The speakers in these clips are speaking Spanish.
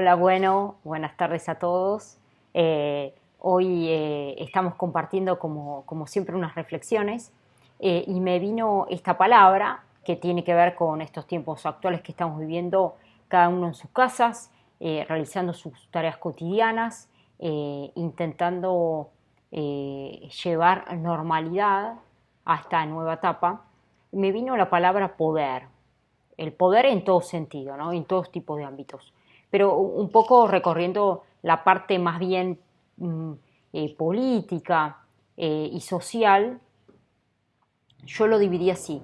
Hola, bueno, buenas tardes a todos. Hoy estamos compartiendo como siempre unas reflexiones y me vino esta palabra que tiene que ver con estos tiempos actuales que estamos viviendo cada uno en sus casas, realizando sus tareas cotidianas, intentando llevar normalidad a esta nueva etapa. Me vino la palabra poder. El poder en todo sentido, ¿no? En todos tipos de ámbitos. Pero un poco recorriendo la parte más bien política y social, yo lo dividí así.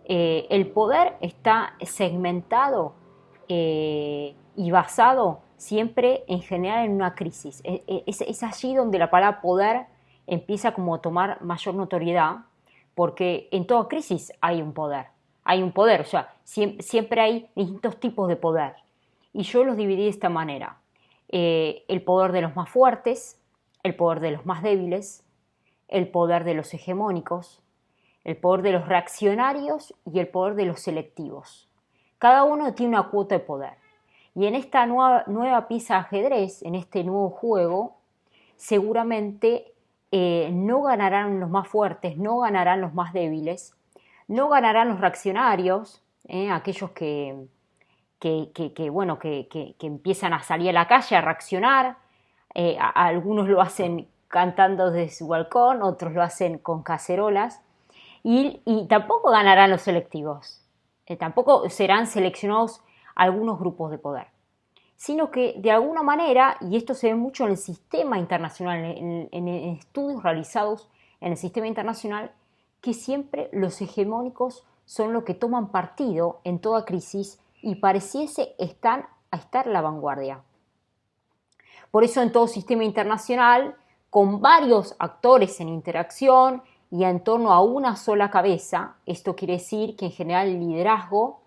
El poder está segmentado y basado siempre en general en una crisis. Es allí donde la palabra poder empieza como a tomar mayor notoriedad, porque en toda crisis hay un poder. Hay un poder, o sea, siempre hay distintos tipos de poder. Y yo los dividí de esta manera. El poder de los más fuertes, el poder de los más débiles, el poder de los hegemónicos, el poder de los reaccionarios y el poder de los selectivos. Cada uno tiene una cuota de poder. Y en esta nueva pieza de ajedrez, en este nuevo juego, seguramente no ganarán los más fuertes, no ganarán los más débiles, no ganarán los reaccionarios, aquellos que empiezan a salir a la calle a reaccionar. Algunos lo hacen cantando desde su balcón, otros lo hacen con cacerolas. Y tampoco ganarán los selectivos, tampoco serán seleccionados algunos grupos de poder, sino que de alguna manera, y esto se ve mucho en el sistema internacional, en estudios realizados en el sistema internacional, que siempre los hegemónicos son los que toman partido en toda crisis y pareciese estar a la vanguardia. Por eso en todo sistema internacional, con varios actores en interacción y en torno a una sola cabeza, esto quiere decir que en general el liderazgo,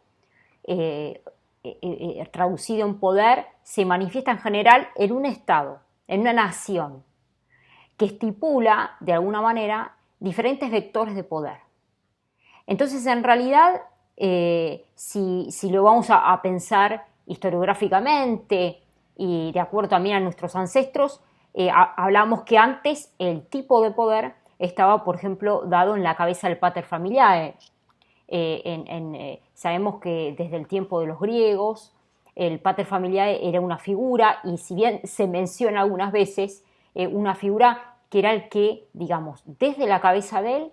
traducido en poder, se manifiesta en general en un Estado, en una nación, que estipula de alguna manera diferentes vectores de poder. Entonces, en realidad, si lo vamos a pensar historiográficamente y de acuerdo también a nuestros ancestros, hablamos que antes el tipo de poder estaba, por ejemplo, dado en la cabeza del pater familiae. Sabemos que desde el tiempo de los griegos el pater familiae era una figura, y si bien se menciona algunas veces una figura que era el que, digamos, desde la cabeza de él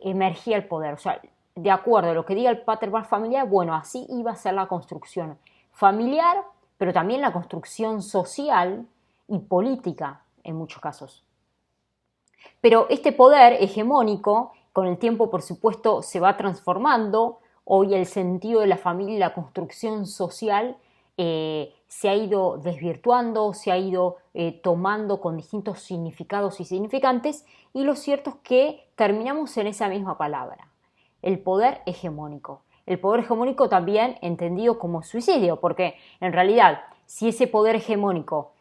emergía el poder. O sea, de acuerdo a lo que diga el pater familiae, bueno, así iba a ser la construcción familiar, pero también la construcción social y política en muchos casos. Pero este poder hegemónico, con el tiempo, por supuesto, se va transformando. Hoy el sentido de la familia y la construcción social se ha ido desvirtuando, se ha ido tomando con distintos significados y significantes, y lo cierto es que terminamos en esa misma palabra, el poder hegemónico. El poder hegemónico también entendido como suicidio, porque en realidad, si ese poder hegemónico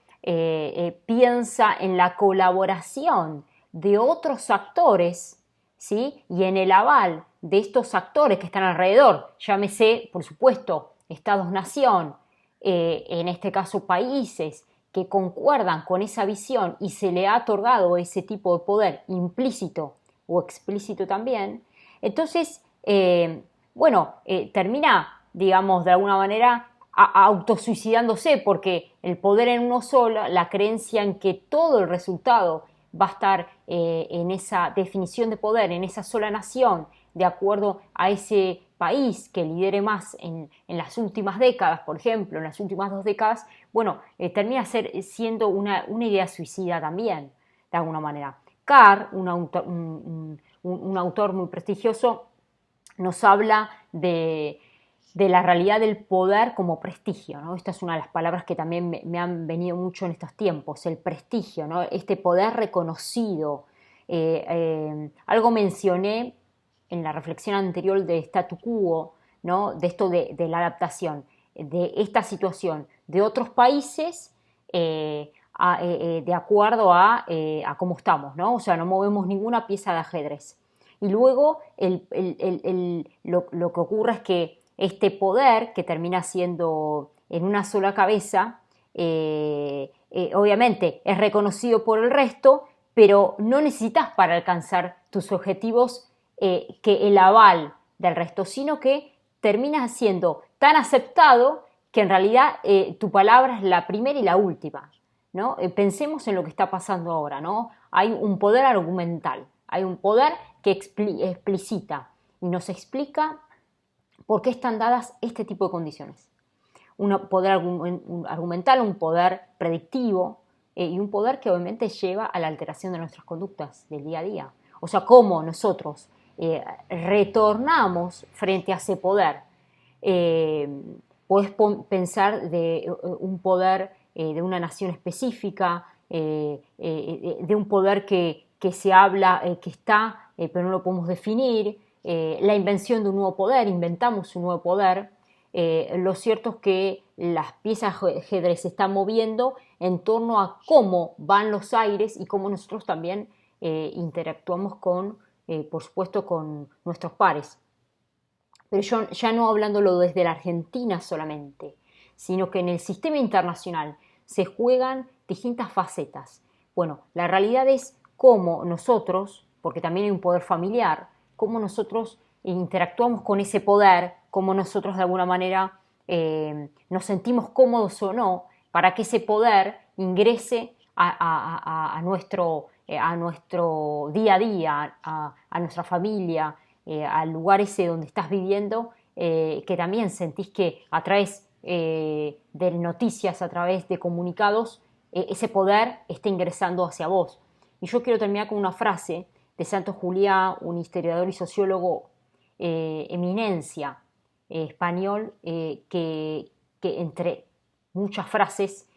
piensa en la colaboración de otros actores, ¿sí? Y en el aval de estos actores que están alrededor, llámese, por supuesto, estados-nación, en este caso países que concuerdan con esa visión y se le ha otorgado ese tipo de poder implícito o explícito también, entonces, termina, digamos, de alguna manera autosuicidándose, porque el poder en uno solo, la creencia en que todo el resultado va a estar en esa definición de poder, en esa sola nación, de acuerdo a ese país que lidere más en las últimas décadas, por ejemplo, en las últimas 2 décadas, termina siendo una idea suicida también, de alguna manera. Carr, un autor muy prestigioso, nos habla de la realidad del poder como prestigio, ¿no? Esta es una de las palabras que también me han venido mucho en estos tiempos, el prestigio, ¿no? Este poder reconocido. Algo mencioné en la reflexión anterior de statu quo, ¿no? De esto de la adaptación, de esta situación de otros países de acuerdo a cómo estamos, ¿no? O sea, no movemos ninguna pieza de ajedrez. Y luego lo que ocurre es que este poder, que termina siendo en una sola cabeza, obviamente es reconocido por el resto, pero no necesitas para alcanzar tus objetivos que el aval del resto, sino que terminas siendo tan aceptado que en realidad tu palabra es la primera y la última, ¿no? Pensemos en lo que está pasando ahora, ¿no? Hay un poder argumental, hay un poder que explicita y nos explica por qué están dadas este tipo de condiciones. Un poder argumental, un poder predictivo y un poder que obviamente lleva a la alteración de nuestras conductas del día a día. O sea, cómo nosotros retornamos frente a ese poder. Podés pensar de un poder de una nación específica, de un poder que se habla, que está, pero no lo podemos definir, la invención de un nuevo poder, inventamos un nuevo poder. Lo cierto es que las piezas de ajedrez se están moviendo en torno a cómo van los aires y cómo nosotros también interactuamos con, por supuesto, con nuestros pares. Pero yo ya no hablándolo desde la Argentina solamente, sino que en el sistema internacional se juegan distintas facetas. Bueno, la realidad es cómo nosotros, porque también hay un poder familiar, cómo nosotros interactuamos con ese poder, cómo nosotros de alguna manera nos sentimos cómodos o no, para que ese poder ingrese a nuestro día a día, a nuestra familia, al lugar ese donde estás viviendo, que también sentís que a través de noticias, a través de comunicados, ese poder está ingresando hacia vos. Y yo quiero terminar con una frase de Santos Juliá, un historiador y sociólogo eminencia español, que entre muchas frases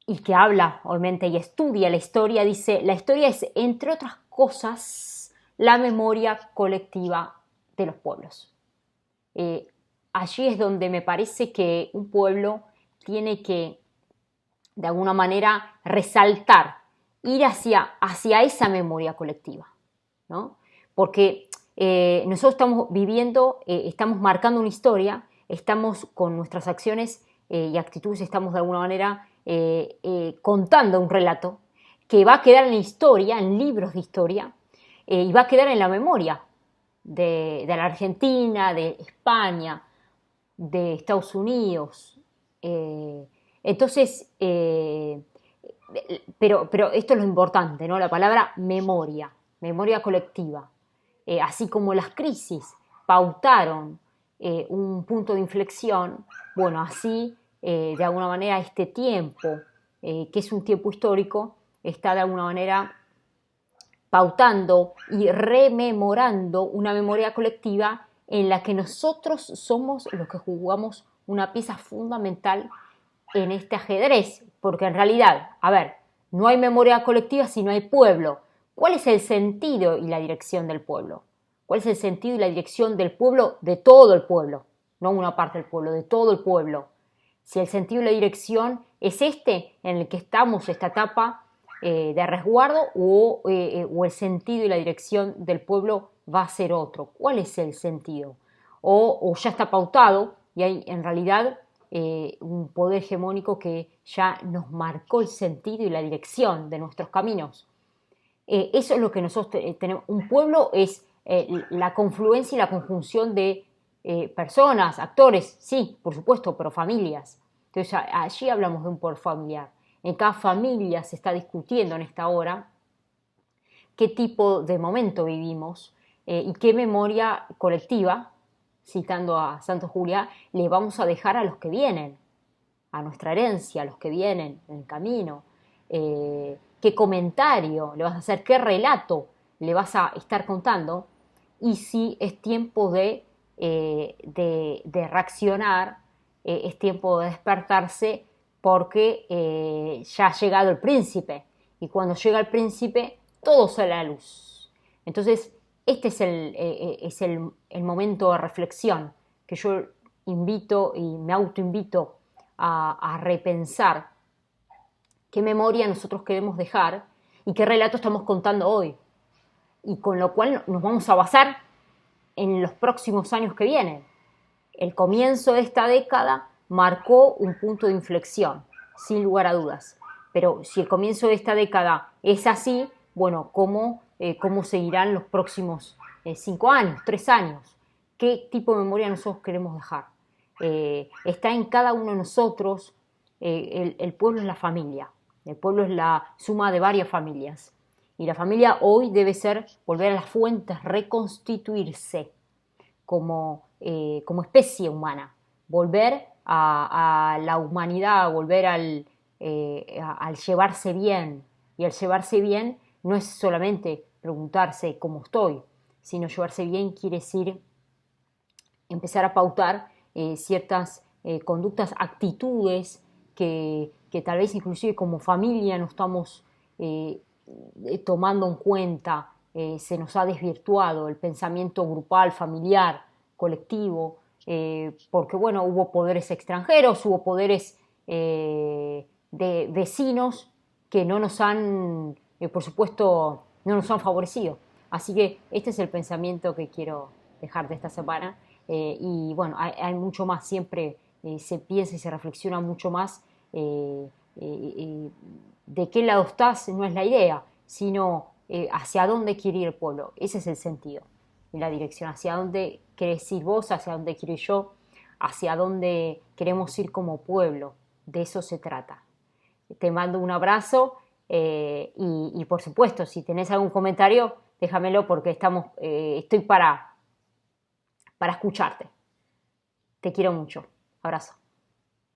y que habla, obviamente, y estudia la historia, dice: la historia es, entre otras cosas, la memoria colectiva de los pueblos. Allí es donde me parece que un pueblo tiene que, de alguna manera, resaltar, ir hacia esa memoria colectiva, ¿no? Porque nosotros estamos viviendo, estamos marcando una historia, estamos con nuestras acciones y actitudes, estamos de alguna manera contando un relato que va a quedar en la historia, en libros de historia, y va a quedar en la memoria de la Argentina, de España, de Estados Unidos. Entonces, pero esto es lo importante, ¿no? La palabra memoria, memoria colectiva. Así como las crisis pautaron un punto de inflexión, bueno, así de alguna manera este tiempo, que es un tiempo histórico, está de alguna manera pautando y rememorando una memoria colectiva en la que nosotros somos los que jugamos una pieza fundamental en este ajedrez, porque en realidad, a ver, no hay memoria colectiva si no hay pueblo. ¿Cuál es el sentido y la dirección del pueblo? ¿Cuál es el sentido y la dirección del pueblo, de todo el pueblo? No una parte del pueblo, de todo el pueblo. Si el sentido y la dirección es este en el que estamos, esta etapa de resguardo, o el sentido y la dirección del pueblo va a ser otro. ¿Cuál es el sentido? O ya está pautado y hay en realidad un poder hegemónico que ya nos marcó el sentido y la dirección de nuestros caminos. Eso es lo que nosotros tenemos. Un pueblo es la confluencia y la conjunción de personas, actores, sí, por supuesto, pero familias. Entonces allí hablamos de un poder familiar. En cada familia se está discutiendo en esta hora qué tipo de momento vivimos y qué memoria colectiva, citando a Santos Juliá, le vamos a dejar a los que vienen, a nuestra herencia, a los que vienen en el camino. Qué comentario le vas a hacer, qué relato le vas a estar contando, y si es tiempo de reaccionar, es tiempo de despertarse, porque ya ha llegado el príncipe, y cuando llega el príncipe todo sale a la luz. Entonces este es el momento de reflexión que yo invito y me autoinvito a repensar qué memoria nosotros queremos dejar y qué relato estamos contando hoy, y con lo cual nos vamos a basar en los próximos años que vienen. El comienzo de esta década marcó un punto de inflexión, sin lugar a dudas. Pero si el comienzo de esta década es así, bueno, ¿cómo seguirán los próximos 5 años, 3 años? ¿Qué tipo de memoria nosotros queremos dejar? Está en cada uno de nosotros. El pueblo es la familia, el pueblo es la suma de varias familias. Y la familia hoy debe ser volver a las fuentes, reconstituirse como especie humana, volver a la humanidad, volver al llevarse bien. Y el llevarse bien no es solamente preguntarse cómo estoy, sino llevarse bien quiere decir empezar a pautar ciertas conductas, actitudes que tal vez inclusive como familia no estamos tomando en cuenta. Se nos ha desvirtuado el pensamiento grupal, familiar, colectivo, porque bueno, hubo poderes extranjeros, hubo poderes de vecinos que no nos han, por supuesto, no nos han favorecido. Así que este es el pensamiento que quiero dejar de esta semana. Y bueno, hay mucho más, siempre se piensa y se reflexiona mucho más. De qué lado estás no es la idea, sino hacia dónde quiere ir el pueblo. Ese es el sentido y la dirección, hacia dónde querés ir vos, hacia dónde quiero ir yo, hacia dónde queremos ir como pueblo. De eso se trata. Te mando un abrazo y por supuesto, si tenés algún comentario, déjamelo porque estoy para escucharte. Te quiero mucho. Abrazo.